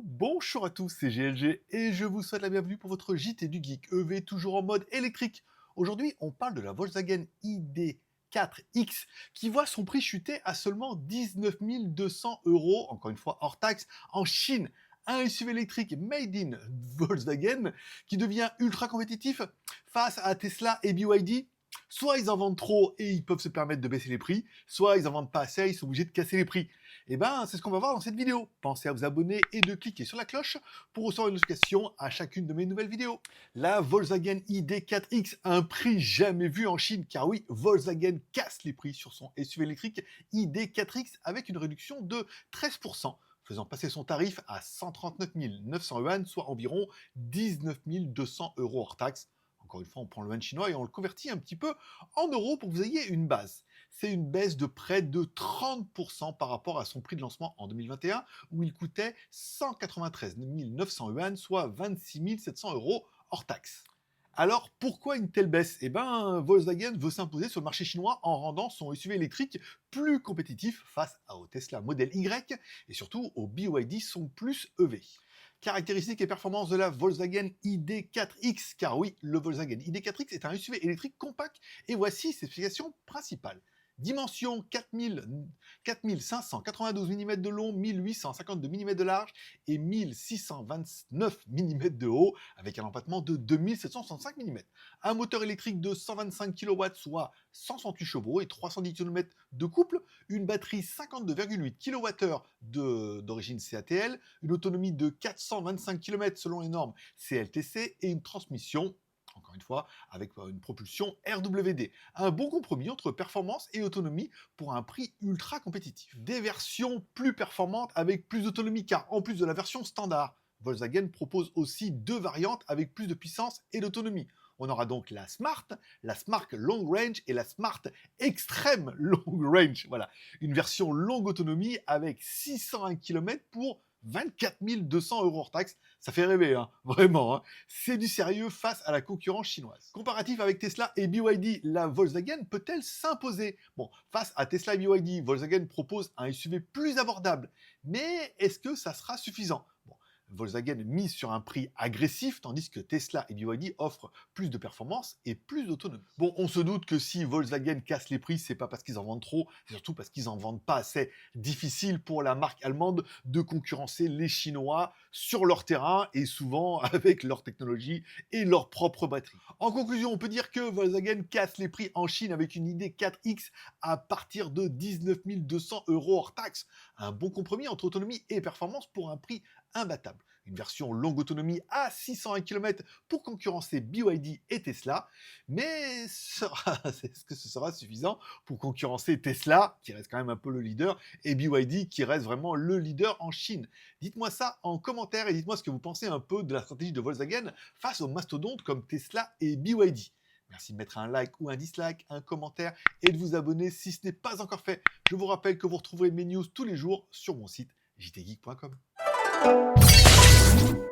Bonjour à tous, c'est GLG et je vous souhaite la bienvenue pour votre JT du Geek EV toujours en mode électrique. Aujourd'hui, on parle de la Volkswagen ID.4X qui voit son prix chuter à seulement 19 200 euros, encore une fois hors taxe, en Chine. Un SUV électrique made in Volkswagen qui devient ultra compétitif face à Tesla et BYD. Soit ils en vendent trop et ils peuvent se permettre de baisser les prix, soit ils en vendent pas assez et ils sont obligés de casser les prix. Et ben, c'est ce qu'on va voir dans cette vidéo. Pensez à vous abonner et de cliquer sur la cloche pour recevoir une notification à chacune de mes nouvelles vidéos. La Volkswagen ID.4X a un prix jamais vu en Chine, car oui, Volkswagen casse les prix sur son SUV électrique ID.4X avec une réduction de 13%, faisant passer son tarif à 139 900 yuan, soit environ 19 200 euros hors taxe. Encore une fois, on prend le yuan chinois et on le convertit un petit peu en euros pour que vous ayez une base. C'est une baisse de près de 30% par rapport à son prix de lancement en 2021, où il coûtait 193 900 yuan, soit 26 700 euros hors taxe. Alors, pourquoi une telle baisse? Eh ben, Volkswagen veut s'imposer sur le marché chinois en rendant son SUV électrique plus compétitif face au Tesla Model Y et surtout au BYD son plus EV. Caractéristiques et performances de la Volkswagen ID.4X, car oui, le Volkswagen ID.4X est un SUV électrique compact et voici ses spécifications principales. Dimension 4592 mm de long, 1852 mm de large et 1629 mm de haut, avec un empattement de 2765 mm. Un moteur électrique de 125 kW, soit 168 chevaux et 310 km de couple, une batterie 52,8 kWh d'origine CATL, une autonomie de 425 km selon les normes CLTC et une transmission, encore une fois, avec une propulsion RWD. Un bon compromis entre performance et autonomie pour un prix ultra compétitif. Des versions plus performantes avec plus d'autonomie, car en plus de la version standard, Volkswagen propose aussi deux variantes avec plus de puissance et d'autonomie. On aura donc la Smart Long Range et la Smart Extreme Long Range. Voilà, une version longue autonomie avec 601 km pour 24 200 euros hors taxe. Ça fait rêver, hein, vraiment. Hein. C'est du sérieux face à la concurrence chinoise. Comparatif avec Tesla et BYD, la Volkswagen peut-elle s'imposer? Bon, face à Tesla et BYD, Volkswagen propose un SUV plus abordable. Mais est-ce que ça sera suffisant? Bon, Volkswagen mise sur un prix agressif, tandis que Tesla et BYD offrent plus de performance et plus d'autonomie. Bon, on se doute que si Volkswagen casse les prix, c'est pas parce qu'ils en vendent trop, c'est surtout parce qu'ils en vendent pas assez. Difficile pour la marque allemande de concurrencer les Chinois sur leur terrain et souvent avec leur technologie et leur propre batterie. En conclusion, on peut dire que Volkswagen casse les prix en Chine avec une idée 4X à partir de 19 200 euros hors taxe. Un bon compromis entre autonomie et performance pour un prix imbattable. Une version longue autonomie à 601 km pour concurrencer BYD et Tesla, mais est-ce que ce sera suffisant pour concurrencer Tesla, qui reste quand même un peu le leader, et BYD, qui reste vraiment le leader en Chine? Dites-moi ça en commentaire et dites-moi ce que vous pensez un peu de la stratégie de Volkswagen face aux mastodontes comme Tesla et BYD. Merci de mettre un like ou un dislike, un commentaire et de vous abonner si ce n'est pas encore fait. Je vous rappelle que vous retrouverez mes news tous les jours sur mon site jtgeek.com.